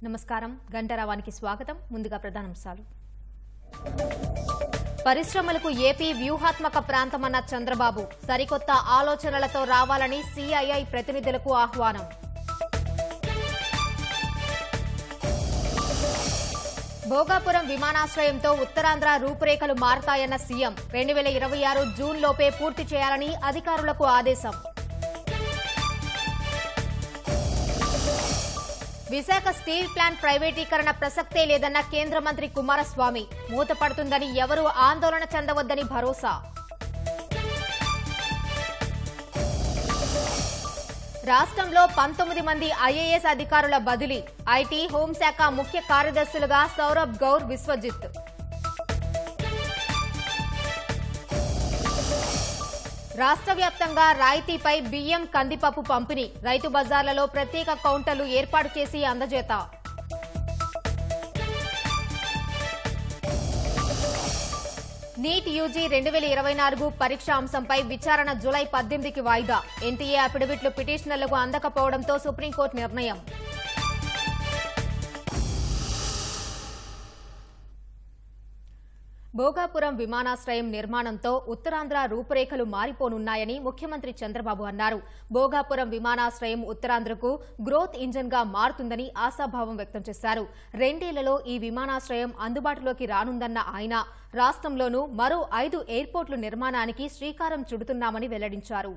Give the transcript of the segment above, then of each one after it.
నమస్కారం గంటరావానికి స్వాగతం. ముందుగా ప్రధానాంశాలు. పరిశ్రమలకు ఏపీ వ్యూహాత్మక ప్రాంతమన్న చంద్రబాబు సరికొత్త ఆలోచనలతో రావాలని సిఐఐ ప్రతినిధులకు ఆహ్వానం. భోగాపురం విమానాశ్రయంతో ఉత్తరాంధ్ర రూపురేఖలు మారతాయన్న సీఎం 2026 జూన్ లోపే పూర్తి చేయాలని అధికారులకు ఆదేశం. విశాఖ స్టీల్ ప్లాంట్ ప్రైవేటీకరణ ప్రసక్తే లేదన్న కేంద్ర మంత్రి కుమారస్వామి మూతపడుతుందని ఎవరూ ఆందోళన చెందవద్దని భరోసా. రాష్ట్రంలో 19 మంది ఐఏఎస్ అధికారుల బదిలీ. ఐటీ, హోంశాఖ ముఖ్య కార్యదర్శులుగా సౌరభ్ గౌర్, విశ్వజిత్. రాష్ట్ర వ్యాప్తంగా రాయితీపై బియ్యం, కందిపప్పు పంపిణీ. రైతు బజార్లలో ప్రత్యేక కౌంటర్లు ఏర్పాటు చేసి అందజేత. నీట్ యూజీ 2024 పరీక్ష అంశంపై విచారణ జూలై 18కి వాయిదా. ఎన్టీఏ అఫిడవిట్లు పిటిషనర్లకు అందకపోవడంతో సుప్రీంకోర్టు నిర్ణయం. భోగాపురం విమానాశ్రయం నిర్మాణంతో ఉత్తరాంధ్ర రూపురేఖలు మారిపోనున్నాయని ముఖ్యమంత్రి చంద్రబాబు అన్నారు. భోగాపురం విమానాశ్రయం ఉత్తరాంధ్రకు గ్రోత్ ఇంజన్ గా మారుతుందని ఆశాభావం వ్యక్తం చేశారు. 2 ఏళ్లలో ఈ విమానాశ్రయం అందుబాటులోకి రానుందన్న ఆయన రాష్ట్రంలోనూ మరో 5 ఎయిర్పోర్టుల నిర్మాణానికి శ్రీకారం చుడుతున్నామని వెల్లడించారు.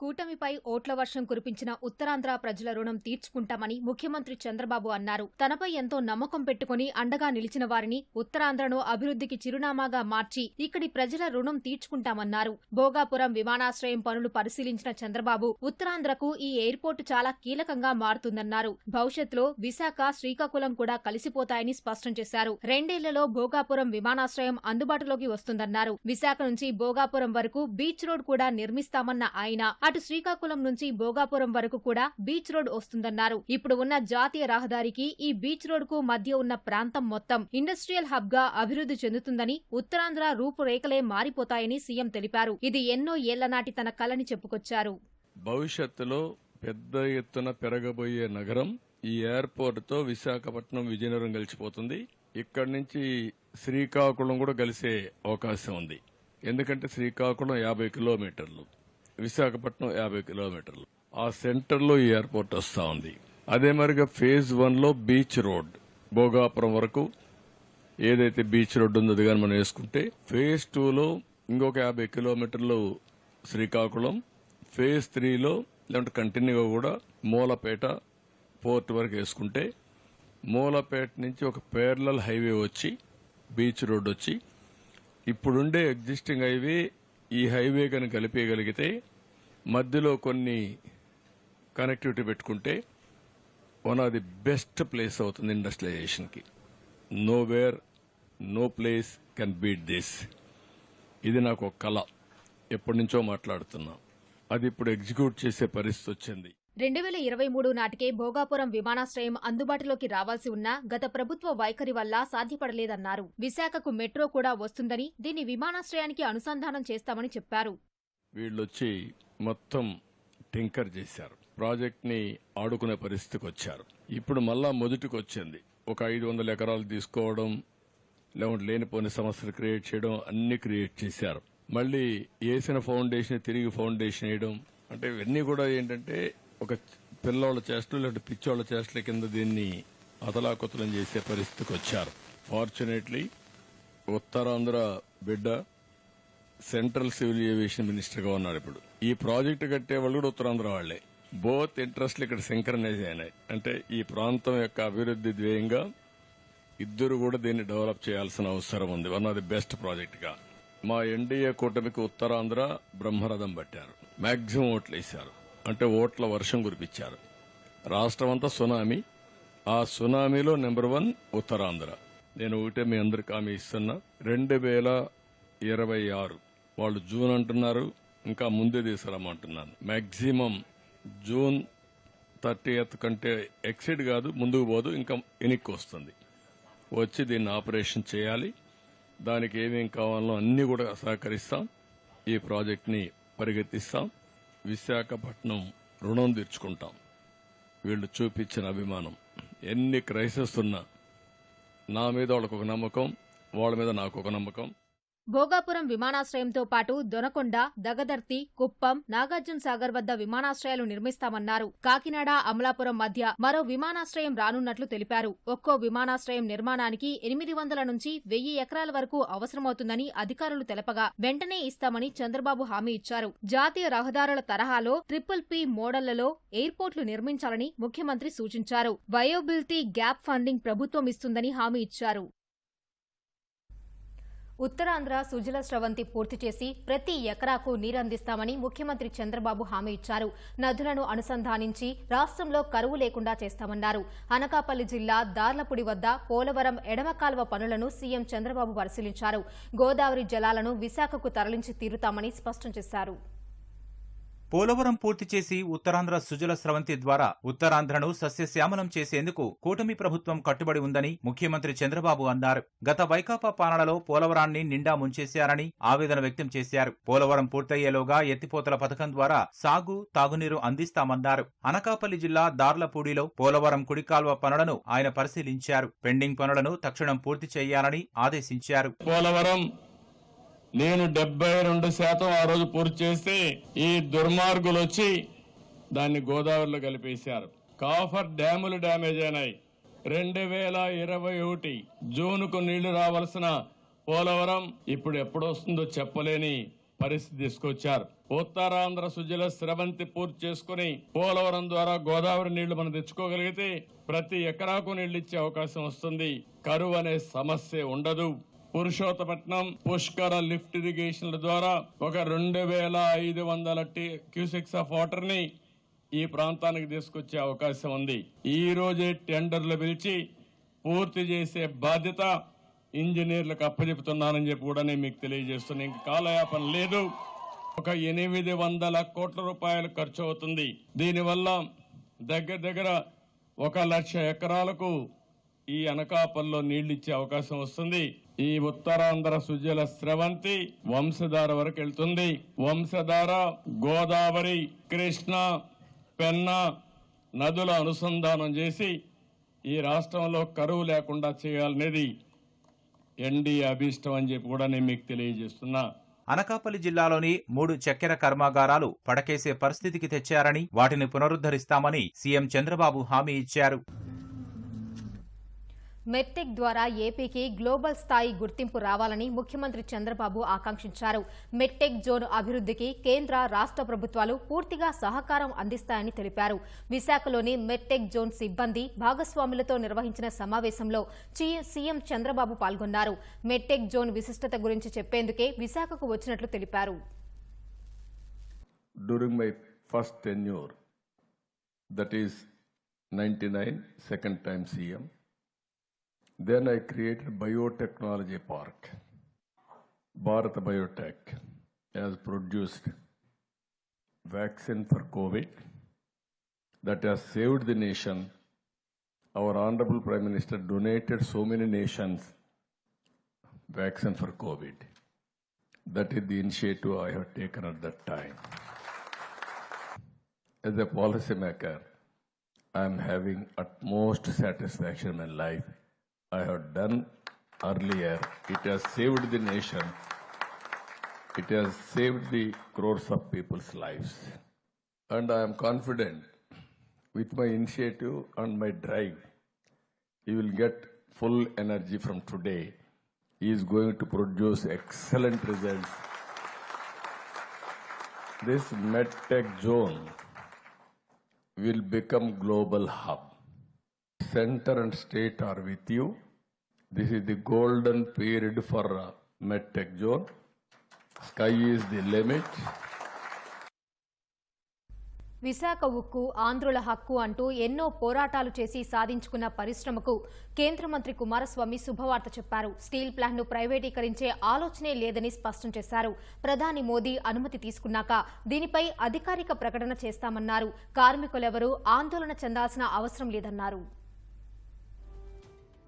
కూటమిపై ఓట్ల వర్షం కురిపించిన ఉత్తరాంధ్ర ప్రజల రుణం తీర్చుకుంటామని ముఖ్యమంత్రి చంద్రబాబు అన్నారు. తనపై ఎంతో నమ్మకం పెట్టుకుని అండగా నిలిచిన వారిని ఉత్తరాంధ్రను అభివృద్ధికి చిరునామాగా మార్చి ఇక్కడి ప్రజల రుణం తీర్చుకుంటామన్నారు. భోగాపురం విమానాశ్రయం పనులు పరిశీలించిన చంద్రబాబు ఉత్తరాంధ్రకు ఈ ఎయిర్పోర్టు చాలా కీలకంగా మారుతుందన్నారు. భవిష్యత్తులో విశాఖ, శ్రీకాకుళం కూడా కలిసిపోతాయని స్పష్టం చేశారు. 2 ఏళ్లలో భోగాపురం విమానాశ్రయం అందుబాటులోకి వస్తుందన్నారు. విశాఖ నుంచి భోగాపురం వరకు బీచ్ రోడ్ కూడా నిర్మిస్తామన్న ఆయన అటు శ్రీకాకుళం నుంచి భోగాపురం వరకు కూడా బీచ్ రోడ్ వస్తుందన్నారు. ఇప్పుడు ఉన్న జాతీయ రహదారికి ఈ బీచ్ రోడ్ కు మధ్య ఉన్న ప్రాంతం మొత్తం ఇండస్ట్రియల్ హబ్ గా అభివృద్ధి చెందుతుందని, ఉత్తరాంధ్ర రూపురేఖలే మారిపోతాయని సీఎం తెలిపారు. ఇది ఎన్నో ఏళ్ల నాటి తన కలని చెప్పుకొచ్చారు. భవిష్యత్తులో పెద్ద ఎత్తున పెరగబోయే నగరం ఈ ఎయిర్పోర్ట్ తో విశాఖపట్నం, విజయనగరం కలిసిపోతుంది. ఇక్కడి నుంచి శ్రీకాకుళం కూడా కలిసే అవకాశం ఉంది. ఎందుకంటే శ్రీకాకుళం 50 కిలోమీటర్లు, విశాఖపట్నం 50 కిలోమీటర్లు. ఆ సెంటర్ లో ఈ ఎయిర్పోర్ట్ వస్తా ఉంది. అదే మరిగా ఫేజ్ 1 లో బీచ్ రోడ్ భోగాపురం వరకు ఏదైతే బీచ్ రోడ్ ఉందో అది కానీ మనం వేసుకుంటే, ఫేజ్ 2 లో ఇంకొక 50 కిలోమీటర్లు శ్రీకాకుళం, ఫేజ్ 3 లో లేదంటే కంటిన్యూగా కూడా మూలపేట పోర్ట్ వరకు వేసుకుంటే, మూలపేట నుంచి ఒక పేరలల్ హైవే వచ్చి బీచ్ రోడ్ వచ్చి ఇప్పుడుండే ఎగ్జిస్టింగ్ హైవే ఈ హైవే కనుక కలిపేయగలిగితే మధ్యలో కొన్ని కనెక్టివిటీ పెట్టుకుంటే one of the best place అవుతుంది ఇండస్ట్రియలైజేషన్ కి. Nowhere, no place can beat this. ఇది నాకు ఒక కళ, ఎప్పటి నుంచో మాట్లాడుతున్నా. అది ఇప్పుడు ఎగ్జిక్యూట్ చేసే పరిస్థితి వచ్చింది. 2023 నాటికే భోగాపురం విమానాశ్రయం అందుబాటులోకి రావాల్సి ఉన్నా గత ప్రభుత్వ వైఖరి వల్ల సాధ్యపడలేదన్నారు. విశాఖకు మెట్రో కూడా వస్తుందని, దీన్ని విమానాశ్రయానికి అనుసంధానం చేస్తామని చెప్పారు. వీళ్ళొచ్చి మొత్తం టింకర్ చేశారు, ప్రాజెక్ట్ ని ఆడుకునే పరిస్థితికి వచ్చారు. ఇప్పుడు మళ్ళా మొదటికి వచ్చింది. ఒక 500 ఎకరాలు తీసుకోవడం, లేకుంటే లేనిపోని సమస్యలు క్రియేట్ చేయడం, అన్ని క్రియేట్ చేశారు. మళ్లీ వేసిన ఫౌండేషన్ తిరిగి ఫౌండేషన్ వేయడం, అంటే ఇవన్నీ కూడా ఏంటంటే ఒక పిల్లోళ్ల చేష్టలు లేదంటే పిచ్చోళ్ల చేష్టల కింద దీన్ని అతలాకుతలం చేసే పరిస్థితికి వచ్చారు. ఫార్చునేట్లీ ఉత్తరాంధ్ర బిడ్డ సెంట్రల్ సివిల్ ఏవియేషన్ మినిస్టర్ గా ఉన్నారు. ఇప్పుడు ఈ ప్రాజెక్టు కట్టే వాళ్ళు కూడా ఉత్తరాంధ్ర వాళ్లే. బోత్ ఇంట్రెస్ట్లు ఇక్కడ సింక్రనైజ్ అయినాయి. అంటే ఈ ప్రాంతం యొక్క అభివృద్ది ధ్యేయంగా ఇద్దరు కూడా దీన్ని డెవలప్ చేయాల్సిన అవసరం ఉంది. One of the best project గా మా ఎన్డీఏ కూటమికి ఉత్తరాంధ్ర బ్రహ్మరథం పట్టారు. మాక్సిమం ఓట్లు వేశారు, అంటే ఓట్ల వర్షం కురిపించారు. రాష్ట్రం అంతా సునామీ, ఆ సునామీలో నెంబర్ 1 ఉత్తరాంధ్ర. నేను ఒకటే మీ అందరికి హామీ ఇస్తున్నా, 2026 వాళ్ళు జూన్ అంటున్నారు, ఇంకా ముందే తీసుకురమ్మంటున్నాను. మాక్సిమం జూన్ 30th కంటే ఎక్సిడ్ కాదు, ముందుకు పోదు, ఇంకా ఎనిక్కి వస్తుంది. వచ్చి దీన్ని ఆపరేషన్ చేయాలి. దానికి ఏమేం కావాలో అన్ని కూడా సహకరిస్తాం. ఈ ప్రాజెక్ట్ ని పరిగెత్తిస్తాం. విశాఖపట్నం రుణం తీర్చుకుంటాం. వీళ్ళు చూపించిన అభిమానం. ఎన్ని క్రైసిస్ ఉన్నా నా మీద వాళ్ళకు ఒక నమ్మకం, వాళ్ళ మీద నాకు ఒక నమ్మకం. భోగాపురం విమానాశ్రయంతో పాటు దొనకొండ, దగదర్తి, కుప్పం, నాగార్జున సాగర్ వద్ద విమానాశ్రయాలు నిర్మిస్తామన్నారు. కాకినాడ, అమలాపురం మధ్య మరో విమానాశ్రయం రానున్నట్లు తెలిపారు. ఒక్కో విమానాశ్రయం నిర్మాణానికి 800 నుంచి 1000 ఎకరాల వరకు అవసరమవుతుందని అధికారులు తెలపగా వెంటనే ఇస్తామని చంద్రబాబు హామీ ఇచ్చారు. జాతీయ రహదారుల తరహాలో PPP మోడళ్లలో ఎయిర్పోర్టులు నిర్మించాలని ముఖ్యమంత్రి సూచించారు. వయోబిలిటీ గ్యాప్ ఫండింగ్ ప్రభుత్వం ఇస్తుందని హామీ ఇచ్చారు. ఉత్తరాంధ్ర సుజల స్రవంతి పూర్తి చేసి ప్రతి ఎకరాకు నీరందిస్తామని ముఖ్యమంత్రి చంద్రబాబు హామీ ఇచ్చారు. నదులను అనుసంధానించి రాష్ట్రంలో కరువు లేకుండా చేస్తామన్నారు. అనకాపల్లి జిల్లా దార్లపూడి వద్ద పోలవరం ఎడమ కాల్వ పనులను సీఎం చంద్రబాబు పరిశీలించారు. గోదావరి జలాలను విశాఖకు తరలించి తీరుతామని స్పష్టం చేశారు. పోలవరం పూర్తి చేసి ఉత్తరాంధ్ర సుజల స్రవంతి ద్వారా ఉత్తరాంధ్రను సస్యశ్యామలం చేసేందుకు కూటమి ప్రభుత్వం కట్టుబడి ఉందని ముఖ్యమంత్రి చంద్రబాబు అన్నారు. గత వైకాపా పాలనలో పోలవరాన్ని నిండా ముంచేశారని ఆవేదన వ్యక్తం చేశారు. పోలవరం పూర్తయ్యేలోగా ఎత్తిపోతల పథకం ద్వారా సాగు, తాగునీరు అందిస్తామన్నారు. అనకాపల్లి జిల్లా దార్లపూడిలో పోలవరం కుడికాల్వ పనులను ఆయన పరిశీలించారు. పెండింగ్ పనులను తక్షణం పూర్తి చేయాలని ఆదేశించారు. పోలవరం నేను 72% ఆ రోజు పూర్తి చేస్తే ఈ దుర్మార్గులు వచ్చి దాన్ని గోదావరిలో కలిపేశారు. కాఫర్ డ్యాములు డ్యామేజ్ అయినాయి. 2021 జూన్కు నీళ్లు రావాల్సిన పోలవరం ఇప్పుడు ఎప్పుడొస్తుందో చెప్పలేని పరిస్థితి తీసుకొచ్చారు. ఉత్తరాంధ్ర సుజల స్రవంతి పూర్తి చేసుకుని పోలవరం ద్వారా గోదావరి నీళ్లు మనం తెచ్చుకోగలిగితే ప్రతి ఎకరాకు నీళ్లు ఇచ్చే అవకాశం వస్తుంది. కరువు అనే సమస్య ఉండదు. పురుషోత్తపట్నం పుష్కర లిఫ్ట్ ఇరిగేషన్ల ద్వారా ఒక 2500 క్యూసెక్స్ ఆఫ్ వాటర్ ని ఈ ప్రాంతానికి తీసుకొచ్చే అవకాశం ఉంది. ఈ రోజే టెండర్లు పిలిచి పూర్తి చేసే బాధ్యత ఇంజనీర్లకు అప్పచెపుతున్నానని చెప్పి కూడా నేను మీకు తెలియజేస్తున్నా. ఇంక కాలయాపన లేదు. ఒక 800 కోట్ల రూపాయలు ఖర్చు అవుతుంది. దీనివల్ల దగ్గర 1,00,000 ఎకరాలకు ఈ అనకాపల్లో నీళ్లు ఇచ్చే అవకాశం వస్తుంది. ఈ ఉత్తరాంధ్ర సుజల స్రవంతి వంశధార వరకు వెళ్తుంది. వంశధార, గోదావరి, కృష్ణ, పెన్నా నదుల అనుసంధానం చేసి ఈ రాష్ట్రంలో కరువు లేకుండా చేయాలనేది ఎన్డీఏ అభీష్టం అని చెప్పి కూడా నేను మీకు తెలియజేస్తున్నా. అనకాపల్లి జిల్లాలోని 3 చక్కెర కర్మాగారాలు పడకేసే పరిస్థితికి తెచ్చారని, వాటిని పునరుద్ధరిస్తామని సీఎం చంద్రబాబు హామీ ఇచ్చారు. మెట్టెక్ ద్వారా ఏపీకి గ్లోబల్ స్థాయి గుర్తింపు రావాలని ముఖ్యమంత్రి చంద్రబాబు ఆకాంక్షించారు. మెట్టెక్ జోన్ అభివృద్ధికి కేంద్ర, రాష్ట్ర ప్రభుత్వాలు పూర్తిగా సహకారం అందిస్తాయని తెలిపారు. విశాఖలోని మెట్టెక్ జోన్ సిబ్బంది భాగస్వాములతో నిర్వహించిన సమావేశంలో సీఎం చంద్రబాబు పాల్గొన్నారు. మెట్టెక్ జోన్ విశిష్టత గురించి చెప్పేందుకే విశాఖకు వచ్చినట్లు తెలిపారు. During my first tenure, that is 99, second time CM, then I created biotechnology park. Bharat Biotech has produced vaccine for COVID that has saved the nation. Our Honorable Prime Minister donated so many nations vaccine for COVID. That is the initiative I have taken at that time. As a policymaker, I am having utmost satisfaction in my life. I have done earlier. It has saved the nation. It has saved the crores of people's lives. And I am confident with my initiative and my drive, he will get full energy from today. He is going to produce excellent results. This MedTech zone will become global hub. Center and state are with you. This is the golden period for MedTech zone. Sky is the limit. Visakha ఉక్కు ఆంధ్రుల హక్కు అంటూ ఎన్నో పోరాటాలు చేసి సాధించుకున్న పరిశ్రమకు కేంద్ర మంత్రి కుమారస్వామి శుభవార్త చెప్పారు. స్టీల్ ప్లాంట్ను ప్రైవేటీకరించే ఆలోచనే లేదని స్పష్టం చేశారు. ప్రధాని మోదీ అనుమతి తీసుకున్నాక దీనిపై అధికారిక ప్రకటన చేస్తామన్నారు. కార్మికులెవరూ ఆందోళన చెందాల్సిన అవసరం లేదన్నారు.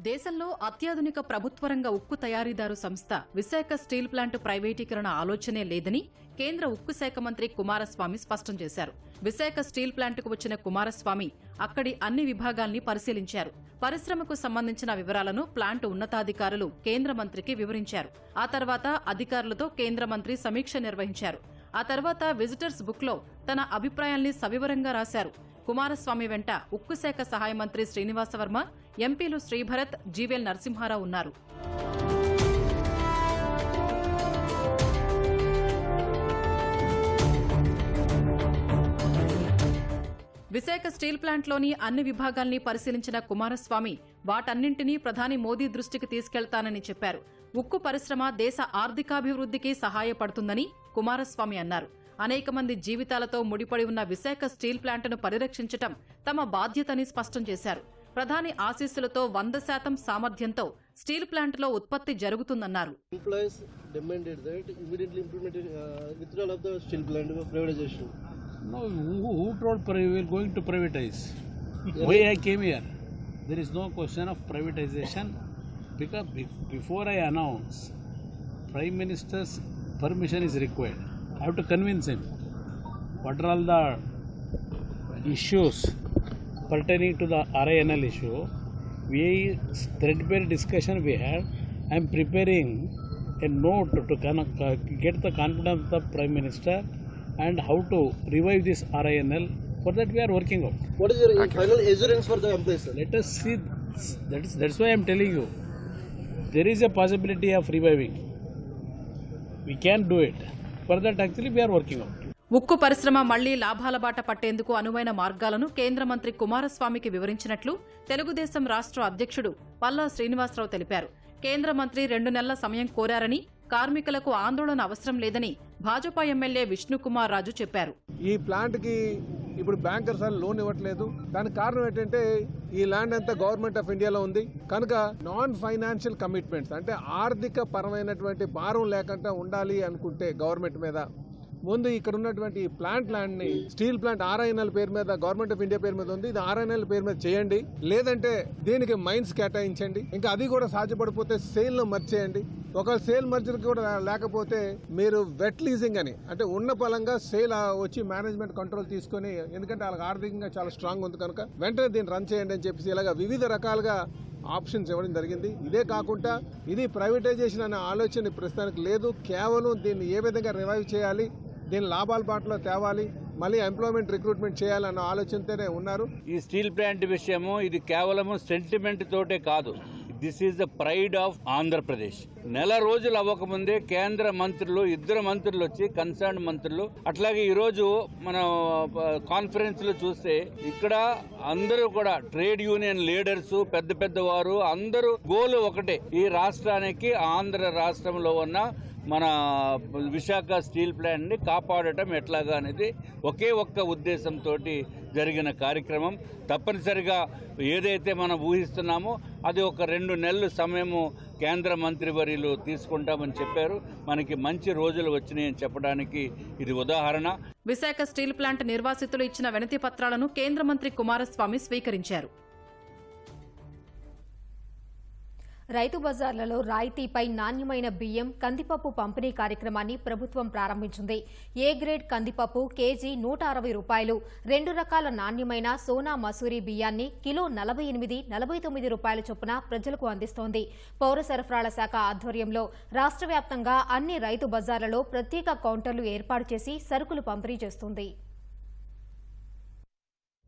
దేశంలో అత్యాధునిక ప్రభుత్వ రంగ ఉక్కు తయారీదారు సంస్థ విశాఖ స్టీల్ ప్లాంట్ ప్రైవేటీకరణ ఆలోచనే లేదని కేంద్ర ఉక్కు శాఖ మంత్రి కుమారస్వామి స్పష్టం చేశారు. విశాఖ స్టీల్ ప్లాంట్కు వచ్చిన కుమారస్వామి అక్కడి అన్ని విభాగాల్ని పరిశీలించారు. పరిశ్రమకు సంబంధించిన వివరాలను ప్లాంట్ ఉన్నతాధికారులు కేంద్ర మంత్రికి వివరించారు. ఆ తర్వాత అధికారులతో కేంద్ర మంత్రి సమీక్ష నిర్వహించారు. ఆ తర్వాత విజిటర్స్ బుక్లో తన అభిప్రాయాల్ని సవివరంగా రాశారు. కుమారస్వామి వెంట ఉక్కు శాఖ సహాయ మంత్రి శ్రీనివాసవర్మ, ఎంపీలు శ్రీభరత్, జీవీఎల్ నరసింహారావు ఉన్నారు. విశాఖ స్టీల్ ప్లాంట్లోని అన్ని విభాగాల్ని పరిశీలించిన కుమారస్వామి వాటన్నింటినీ ప్రధాని మోదీ దృష్టికి తీసుకెళ్తానని చెప్పారు. ఉక్కు పరిశ్రమ దేశ ఆర్థికాభివృద్ధికి సహాయపడుతుందని కుమారస్వామి అన్నారు. అనేక మంది జీవితాలతో ముడిపడి ఉన్న విశాఖ స్టీల్ ప్లాంట్ను పరిరక్షించటం తమ బాధ్యతని స్పష్టం చేశారు. ప్రధాని ఆశీస్సులతో 100% సామర్థ్యంతో స్టీల్ ప్లాంట్లో ఉత్పత్తి జరుగుతుందన్నారు. No, who told we are going to privatize? Why I came here? There is no question of privatization because before I announce, Prime Minister's permission is required. I have to convince him. What are all the issues pertaining to the RINL issue? We threadbare discussion we had. I am preparing a note to get the confidence of the Prime Minister and how to revive this RINL. For that we are working out. What is your final assurance for the employees, sir? Let us see. That's why I am telling you. There is a possibility of reviving. We can do it. For that actually we are working out. ఉక్కు పరిశ్రమ మళ్లీ లాభాల బాట పట్టేందుకు అనువైన మార్గాలను కేంద్ర మంత్రి కుమారస్వామికి వివరించినట్లు తెలుగుదేశం రాష్ట్ర అధ్యక్షుడు పల్లా శ్రీనివాసరావు తెలిపారు. కేంద్ర మంత్రి 2 నెలల సమయం కోరారని, కార్మికులకు ఆందోళన అవసరం లేదని భాజపా ఎమ్మెల్యే విష్ణుకుమార్ రాజు చెప్పారు. ఈ ప్లాంట్ కి ఇప్పుడు బ్యాంకర్స్ లోన్ ఇవ్వట్లేదు. దానికి కారణం ఏంటంటే ఈ ల్యాండ్ అంతా గవర్నమెంట్ ఆఫ్ ఇండియాలో ఉంది కనుక నాన్ ఫైనాన్షియల్ కమిట్మెంట్స్ అంటే ఆర్థిక పరమైనటువంటి భారం లేకుండా ఉండాలి అనుకుంటే గవర్నమెంట్ మీద ముందు ఇక్కడ ఉన్నటువంటి ప్లాంట్ ల్యాండ్ ని స్టీల్ ప్లాంట్ RINL పేరు మీద గవర్నమెంట్ ఆఫ్ ఇండియా పేరు మీద ఉంది, ఇది RINL పేరు మీద చేయండి, లేదంటే దీనికి మైన్స్ కేటాయించండి. ఇంకా అది కూడా సాధ్యపడిపోతే సేల్ లో మర్చేయండి. ఒకవేళ సేల్ మర్జర్ కూడా లేకపోతే మీరు వెట్ లీజింగ్ అని అంటే ఉన్న పలంగా సేల్ వచ్చి మేనేజ్మెంట్ కంట్రోల్ తీసుకొని, ఎందుకంటే వాళ్ళకి ఆర్థికంగా చాలా స్ట్రాంగ్ ఉంది కనుక వెంటనే దీన్ని రన్ చేయండి అని చెప్పేసి ఇలాగా వివిధ రకాలుగా ఆప్షన్స్ ఇవ్వడం జరిగింది. ఇదే కాకుండా ఇది ప్రైవేటైజేషన్ అనే ఆలోచన ప్రస్తుతానికి లేదు. కేవలం దీన్ని ఏ విధంగా రివైవ్ చేయాలి, దీని లాభాల బాటలో తేవాలి, మళ్ళీ ఎంప్లాయ్మెంట్ రిక్రూట్మెంట్ చేయాలన్న ఆలోచనతోనే ఉన్నారు. ఈ స్టీల్ ప్లాంట్ విషయము ఇది కేవలం సెంటిమెంట్ తోటే కాదు. This is the pride of Andhra Pradesh. నెల రోజులు అవ్వకముందే కేంద్ర మంత్రులు, 2 మంత్రులు వచ్చి కన్సర్న్ మంత్రులు, అట్లాగే ఈరోజు మన కాన్ఫరెన్స్ లో చూస్తే ఇక్కడ అందరూ కూడా ట్రేడ్ యూనియన్ లీడర్స్, పెద్ద వారు అందరూ గోలు ఒకటే, ఈ రాష్ట్రానికి ఆంధ్ర రాష్ట్రంలో ఉన్న మన విశాఖ స్టీల్ ప్లాంట్ ని కాపాడటం ఎట్లాగా అనేది ఒకే ఒక్క ఉద్దేశంతో జరిగిన కార్యక్రమం. తప్పనిసరిగా ఏదైతే మనం ఊహిస్తున్నామో అది ఒక 2 నెలల సమయము కేంద్ర మంత్రివర్యులు తీసుకుంటామని చెప్పారు. మనకి మంచి రోజులు వచ్చినాయని చెప్పడానికి ఇది ఉదాహరణ. విశాఖ స్టీల్ ప్లాంట్ నిర్వాసితులు ఇచ్చిన వినతి పత్రాలను కేంద్ర మంత్రి కుమారస్వామి స్వీకరించారు. రైతు బజార్లలో రాయితీపై నాణ్యమైన బియ్యం, కందిపప్పు పంపిణీ కార్యక్రమాన్ని ప్రభుత్వం ప్రారంభించింది. ఏ గ్రేడ్ కందిపప్పు కేజీ 160 రూపాయలు, 2 రకాల నాణ్యమైన సోనా మసూరి బియ్యాన్ని కిలో 48, 49 రూపాయల చొప్పున ప్రజలకు అందిస్తోంది. పౌర సరఫరాల శాఖ ఆధ్వర్యంలో రాష్ట్ర వ్యాప్తంగా అన్ని రైతు బజార్లలో ప్రత్యేక కౌంటర్లు ఏర్పాటు చేసి సరుకులు పంపిణీ చేస్తుంది.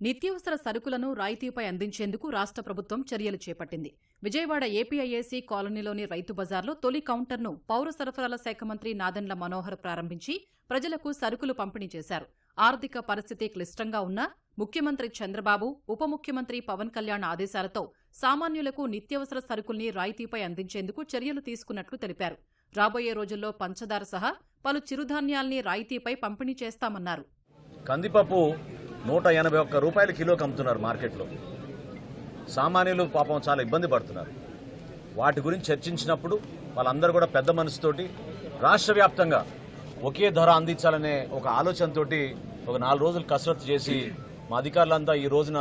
నిత్యావసర సరుకులను రాయితీపై అందించేందుకు రాష్ట్ర ప్రభుత్వం చర్యలు చేపట్టింది. విజయవాడ ఏపీఐఏసీ కాలనీలోని రైతు బజార్లో తొలి కౌంటర్ను పౌర సరఫరాల శాఖ మంత్రి నాదెండ్ల మనోహర్ ప్రారంభించి ప్రజలకు సరుకులు పంపిణీ చేశారు. ఆర్థిక పరిస్థితి క్లిష్టంగా ఉన్నా ముఖ్యమంత్రి చంద్రబాబు, ఉప ముఖ్యమంత్రి పవన్ కళ్యాణ్ ఆదేశాలతో సామాన్యులకు నిత్యావసర సరుకుల్ని రాయితీపై అందించేందుకు చర్యలు తీసుకున్నట్లు తెలిపారు. రాబోయే రోజుల్లో పంచదార సహా పలు చిరుధాన్యాల్ని రాయితీపై పంపిణీ చేస్తామన్నారు. కందిపప్పు 181 రూపాయలు కిలోకి అమ్ముతున్నారు మార్కెట్లో. సామాన్యులు పాపం చాలా ఇబ్బంది పడుతున్నారు. వాటి గురించి చర్చించినప్పుడు వాళ్ళందరూ కూడా పెద్ద మనసుతోటి రాష్ట్ర వ్యాప్తంగా ఒకే ధర అందించాలనే ఒక ఆలోచనతోటి ఒక 4 రోజులు కసరత్తు చేసి మా అధికారులంతా ఈ రోజున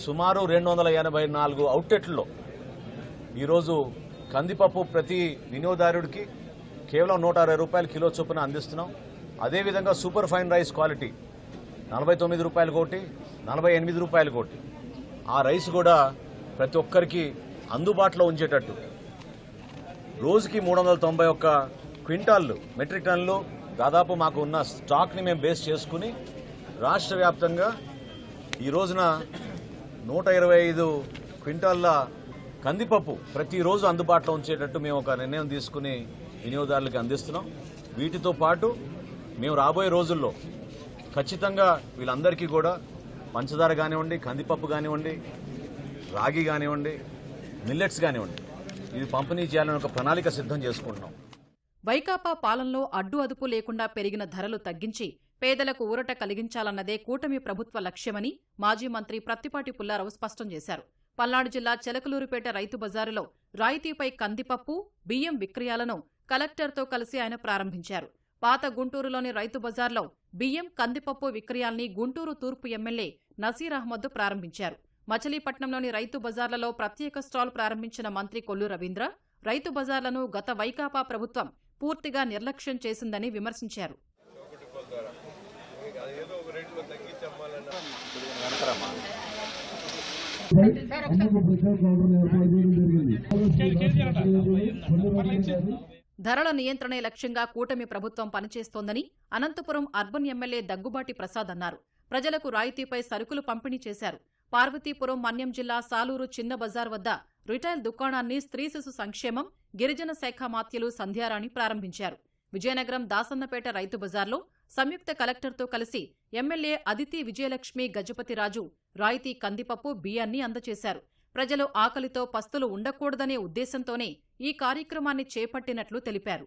సుమారు 284 అవుట్లెట్లలో ఈరోజు కందిపప్పు ప్రతి వినియోగదారుడికి కేవలం 160 రూపాయల కిలో చొప్పున అందిస్తున్నాం. అదేవిధంగా సూపర్ ఫైన్ రైస్ క్వాలిటీ 49 రూపాయలు కోటి, 48 రూపాయలు కోటి. ఆ రైస్ కూడా ప్రతి ఒక్కరికి అందుబాటులో ఉంచేటట్టు రోజుకి 391 క్వింటాళ్ళు మెట్రిక్ టన్నులు దాదాపు మాకు ఉన్న స్టాక్ని మేము బేస్ చేసుకుని రాష్ట్ర వ్యాప్తంగా ఈ రోజున 125 క్వింటాళ్ళ కందిపప్పు ప్రతిరోజు అందుబాటులో ఉంచేటట్టు మేము ఒక నిర్ణయం తీసుకుని వినియోగదారులకు అందిస్తున్నాం. వీటితో పాటు మేము రాబోయే రోజుల్లో ఖచ్చితంగా వీళ్ళందరికీ కూడా పంచదార కానివ్వండి, కందిపప్పు కానివ్వండి, రాగి కానివ్వండి, మిల్లెట్స్ కానివ్వండి, ఇది పంపిణీ చేయాలని ఒక ప్రణాళిక సిద్ధం చేసుకుంటున్నాం. వైకాపా పాలనలో అడ్డు అదుపు లేకుండా పెరిగిన ధరలు తగ్గించి పేదలకు ఊరట కలిగించాలన్నదే కూటమి ప్రభుత్వ లక్ష్యమని మాజీ మంత్రి ప్రత్తిపాటి పుల్లారావు స్పష్టం చేశారు. పల్నాడు జిల్లా చెలకలూరుపేట రైతు బజారులో రాయితీపై కందిపప్పు, బియ్యం విక్రయాలను కలెక్టర్తో కలిసి ఆయన ప్రారంభించారు. పాత గుంటూరులోని రైతు బజార్లో బియ్యం, కందిపప్పు విక్రయాల్ని గుంటూరు తూర్పు ఎమ్మెల్యే నసీర్ అహ్మద్ ప్రారంభించారు. మచిలీపట్నంలోని రైతు బజార్లలో ప్రత్యేక స్టాల్ ప్రారంభించిన మంత్రి కొల్లు రవీంద్ర రైతు బజార్లను గత వైకాపా ప్రభుత్వం పూర్తిగా నిర్లక్ష్యం చేసిందని విమర్శించారు. ధరల నియంత్రణే లక్ష్యంగా కూటమి ప్రభుత్వం పనిచేస్తోందని అనంతపురం అర్బన్ ఎమ్మెల్యే దగ్గుబాటి ప్రసాద్ అన్నారు. ప్రజలకు రాయితీపై సరుకులు పంపిణీ చేశారు. పార్వతీపురం మన్యం జిల్లా సాలూరు చిన్న బజార్ వద్ద రిటైల్ దుకాణాన్ని స్త్రీ శిశు సంక్షేమం, గిరిజన శాఖ మాత్యులు సంధ్యారాణి ప్రారంభించారు. విజయనగరం దాసన్నపేట రైతు బజార్లో సంయుక్త కలెక్టర్తో కలిసి ఎమ్మెల్యే అదితి విజయలక్ష్మి గజపతిరాజు రాయితీ కందిపప్పు, బియ్యాన్ని అందజేశారు. ప్రజలు ఆకలితో పస్తులు ఉండకూడదనే ఉద్దేశంతోనే ఈ కార్యక్రమాన్ని చేపట్టినట్లు తెలిపారు.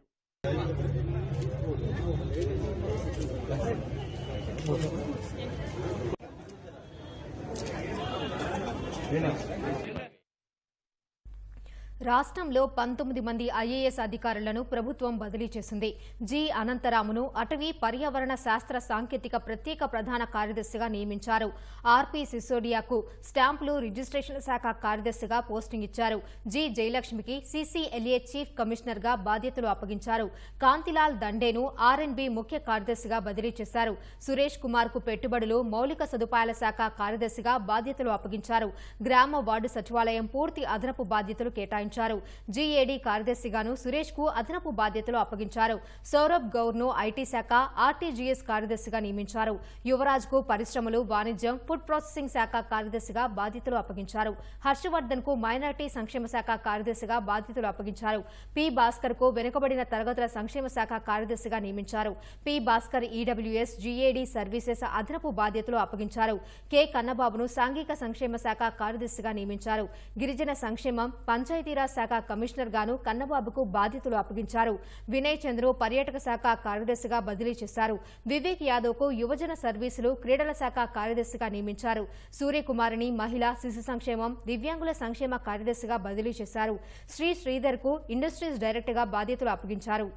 రాష్ట్రంలో 19 మంది ఐఏఎస్ అధికారులను ప్రభుత్వం బదిలీ చేసింది. జి అనంతరామును అటవీ పర్యావరణ శాస్త్ర సాంకేతిక ప్రత్యేక ప్రధాన కార్యదర్శిగా నియమించారు. ఆర్పి సిసోడియాకు స్టాంపులు రిజిస్ట్రేషన్ శాఖ కార్యదర్శిగా పోస్టింగ్ ఇచ్చారు. జి జయలక్ష్మికి సిసిఎల్ఏ చీఫ్ కమిషనర్గా బాధ్యతలు అప్పగించారు. కాంతిలాల్ దండేను ఆర్ఎన్బి ముఖ్య కార్యదర్శిగా బదిలీ చేశారు. సురేష్ కుమార్ కు పెట్టుబడులు, మౌలిక సదుపాయాల శాఖ కార్యదర్శిగా బాధ్యతలు అప్పగించారు. గ్రామ వార్డు సచివాలయం పూర్తి అదనపు బాధ్యతలు కేటాయించారు. జీఏడీ కార్యదర్శిగాను సురేష్ కు అదనపు బాధ్యతలు అప్పగించారు. సౌరభ్ గౌర్ ను ఐటీ శాఖ, ఆర్టీజీఎస్ కార్యదర్శిగా నియమించారు. యువరాజ్ కు పరిశ్రమలు, వాణిజ్యం, ఫుడ్ ప్రాసెసింగ్ శాఖ కార్యదర్శిగా బాధ్యతలు అప్పగించారు. హర్షవర్ధన్ కు మైనారిటీ సంక్షేమ శాఖ కార్యదర్శిగా బాధ్యతలు అప్పగించారు. పి భాస్కర్ కు వెనుకబడిన తరగతుల సంక్షేమ శాఖ కార్యదర్శిగా నియమించారు. P Bhaskar EWS, GAD services అదనపు బాధ్యతలు అప్పగించారు. కె కన్నబాబును సాంఘిక సంక్షేమ శాఖ కార్యదర్శిగా నియమించారు. గిరిజన సంక్షేమం, పంచాయతీరాజ్ శాఖ కమిషనర్ గాను కన్నబాబుకు బాధ్యతలు అప్పగించారు. వినయ్ చంద్రు పర్యాటక శాఖ కార్యదర్శిగా బదిలీ చేశారు. వివేక్ యాదవ్ కు యువజన సర్వీసులు, క్రీడల శాఖ కార్యదర్శిగా నియమించారు. సూర్యకుమారిని మహిళా, శిశు సంక్షేమం, దివ్యాంగుల సంక్షేమ కార్యదర్శిగా బదిలీ చేశారు. శ్రీధర్ కు ఇండస్ట్రీస్ డైరెక్టర్గా బాధ్యతలు అప్పగించారు.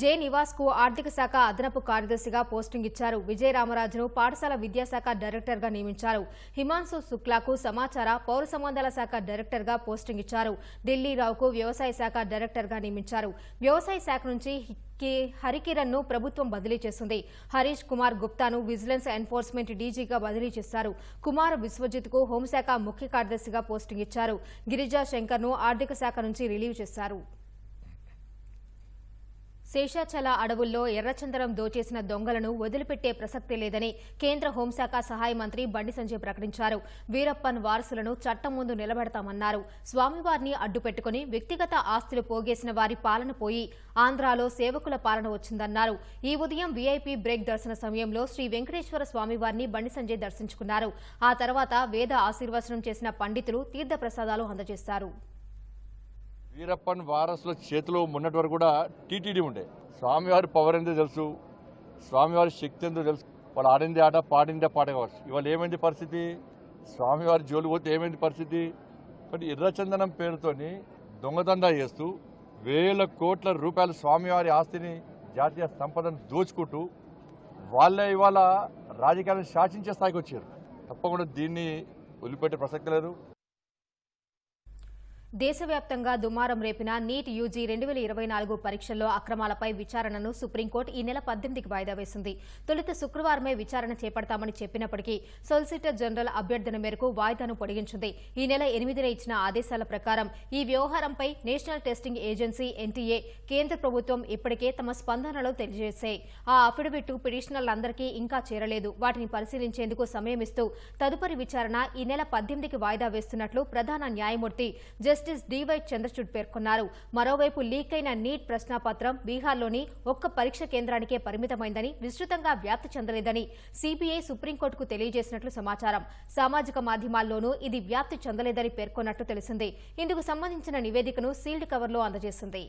జె నివాస్ కు ఆర్థిక శాఖ అదనపు కార్యదర్శిగా పోస్టింగ్ ఇచ్చారు. విజయరామరాజును పాఠశాల విద్యాశాఖ డైరెక్టర్గా నియమించారు. హిమాన్సు శుక్లాకు సమాచార, పౌర సంబంధాల శాఖ డైరెక్టర్గా పోస్టింగ్ ఇచ్చారు. ఢిల్లీరావుకు వ్యవసాయ శాఖ డైరెక్టర్గా నియమించారు. వ్యవసాయ శాఖ నుంచి హరికిరణ్ ను ప్రభుత్వం బదిలీ చేసింది. హరీష్ కుమార్ గుప్తాను విజిలెన్స్ ఎన్ఫోర్స్మెంట్ డీజీగా బదిలీ చేశారు. కుమార్ విశ్వజిత్ కు హోంశాఖ ముఖ్య కార్యదర్శిగా పోస్టింగ్ ఇచ్చారు. గిరిజా శంకర్ ను ఆర్థిక శాఖ నుంచి రిలీవ్ చేశారు. శేషాచల అడవుల్లో ఎర్రచందనం దోచేసిన దొంగలను వదిలిపెట్టే ప్రసక్తే లేదని కేంద్ర హోంశాఖ సహాయ మంత్రి బండి సంజయ్ ప్రకటించారు. వీరప్పన్ వారసులను చట్టం ముందు నిలబెడతామన్నారు. స్వామివారిని అడ్డుపెట్టుకుని వ్యక్తిగత ఆస్తులు పోగేసిన వారి పాలన పోయి ఆంధ్రాలో సేవకుల పాలన వచ్చిందన్నారు. ఈ ఉదయం వీఐపీ బ్రేక్ దర్శన సమయంలో శ్రీ వెంకటేశ్వర స్వామివారిని బండి సంజయ్ దర్శించుకున్నారు. ఆ తర్వాత వేద ఆశీర్వచనం చేసిన పండితులు తీర్థప్రసాదాలు అందజేశారు. వీరప్పన్ వారసుల చేతిలో మొన్నటి వరకు కూడా టీటీడీ ఉండే. స్వామివారి పవర్ ఎంతో తెలుసు, స్వామివారి శక్తి ఎంతో తెలుసు. వాళ్ళు ఆడిందే ఆట, పాడిందే పాట కావచ్చు. ఇవాళ ఏమైంది పరిస్థితి? స్వామివారి జోలు పోతే ఏమైంది పరిస్థితి? బట్ ఎర్రచందనం పేరుతోని దొంగదందా చేస్తూ వేల కోట్ల రూపాయల స్వామివారి ఆస్తిని, జాతీయ సంపదను దోచుకుంటూ వాళ్ళే ఇవాళ రాజకీయాలను శాసించే స్థాయికి వచ్చారు. తప్పకుండా దీన్ని వదిలిపెట్టే ప్రసక్తి లేదు. దేశవ్యాప్తంగా దుమారం రేపిన నీట్ యూజీ 2024 పరీక్షల్లో అక్రమాలపై విచారణను సుప్రీంకోర్టు ఈ నెల 18కి వాయిదా వేసింది. తొలుత శుక్రవారమే విచారణ చేపడతామని చెప్పినప్పటికీ సొలిసిటర్ జనరల్ అభ్యర్థన మేరకు వాయిదాను పొడిగించింది. ఈ నెల 8న ఇచ్చిన ఆదేశాల ప్రకారం ఈ వ్యవహారంపై నేషనల్ టెస్టింగ్ ఏజెన్సీ ఎన్టీఏ, కేంద్ర ప్రభుత్వం ఇప్పటికే తమ స్పందనలో తెలియజేశాయి. ఆ అఫిడవిట్ పిటిషనర్లందరికీ ఇంకా చేరలేదు. వాటిని పరిశీలించేందుకు సమయం ఇస్తూ తదుపరి విచారణ ఈ నెల 18కి వాయిదా వేస్తున్నట్లు ప్రధాన న్యాయమూర్తి జస్టిస్ డివై చంద్రచూడ్ పేర్కొన్నారు. మరోవైపు లీక్ అయిన నీట్ ప్రశ్నాపత్రం బీహార్లోని ఒక్క పరీక్ష కేంద్రానికే పరిమితమైందని, విస్తృతంగా వ్యాప్తి చెందలేదని సీబీఐ సుప్రీంకోర్టుకు తెలియజేసినట్లు సమాచారం. సామాజిక మాధ్యమాల్లోనూ ఇది వ్యాప్తి చెందలేదని పేర్కొన్నట్టు తెలిసింది. ఇందుకు సంబంధించిన నివేదికను సీల్డ్ కవర్లో అందజేసింది.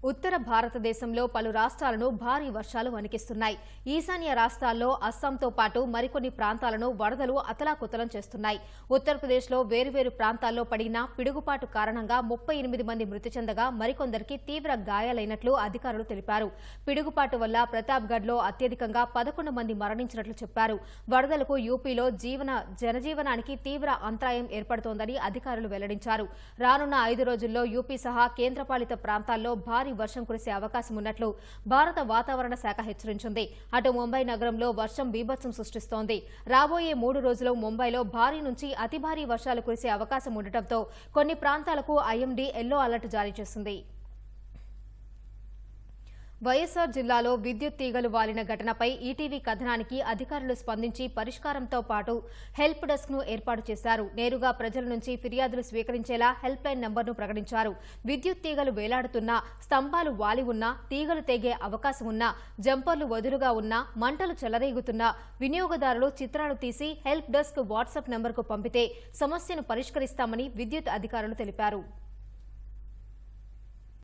ఉత్తర భారతదేశంలో పలు రాష్ట్రాలను భారీ వర్షాలు వణికిస్తున్నాయి. ఈశాన్య రాష్ట్రాల్లో అస్సాంతో పాటు మరికొన్ని ప్రాంతాలను వరదలు అతలాకుతలం చేస్తున్నాయి. ఉత్తరప్రదేశ్లో వేరువేరు ప్రాంతాల్లో పడిన పిడుగుపాటు కారణంగా 38 మంది మృతి చెందగా మరికొందరికి తీవ్ర గాయాలైనట్లు అధికారులు తెలిపారు. పిడుగుపాటు వల్ల ప్రతాప్గఢ్లో అత్యధికంగా 11 మంది మరణించినట్లు చెప్పారు. వరదలకు యూపీలో జనజీవనానికి తీవ్ర అంతరాయం ఏర్పడుతోందని అధికారులు వెల్లడించారు. రానున్న 5 రోజుల్లో యూపీ సహా కేంద్రపాలిత ప్రాంతాల్లో భారీ వర్షం కురిసే అవకాశం ఉన్నట్లు భారత వాతావరణ శాఖ హెచ్చరించింది. అటు ముంబై నగరంలో వర్షం బీభత్సం సృష్టిస్తోంది. రాబోయే 3 రోజులు ముంబైలో భారీ నుంచి అతి భారీ వర్షాలు కురిసే అవకాశం ఉండటంతో కొన్ని ప్రాంతాలకు ఐఎండీ ఎల్లో అలర్ట్ జారీ చేసింది. వైఎస్సార్ జిల్లాలో విద్యుత్ తీగలు వాలిన ఘటనపై ఈటీవీ కథనానికి అధికారులు స్పందించి పరిష్కారంతో పాటు హెల్ప్ డెస్క్ ను ఏర్పాటు చేశారు. నేరుగా ప్రజల నుంచి ఫిర్యాదులు స్వీకరించేలా హెల్ప్ లైన్ నంబర్ను ప్రకటించారు. విద్యుత్ తీగలు వేలాడుతున్నా, స్తంభాలు వాలి ఉన్నా, తీగలు తెగే అవకాశం ఉన్నా, జంపర్లు వదులుగా ఉన్నా, మంటలు చెలరేగుతున్నా వినియోగదారులు చిత్రాలు తీసి హెల్ప్ డెస్క్ వాట్సాప్ నంబర్కు పంపితే సమస్యను పరిష్కరిస్తామని విద్యుత్ అధికారులు తెలిపారు.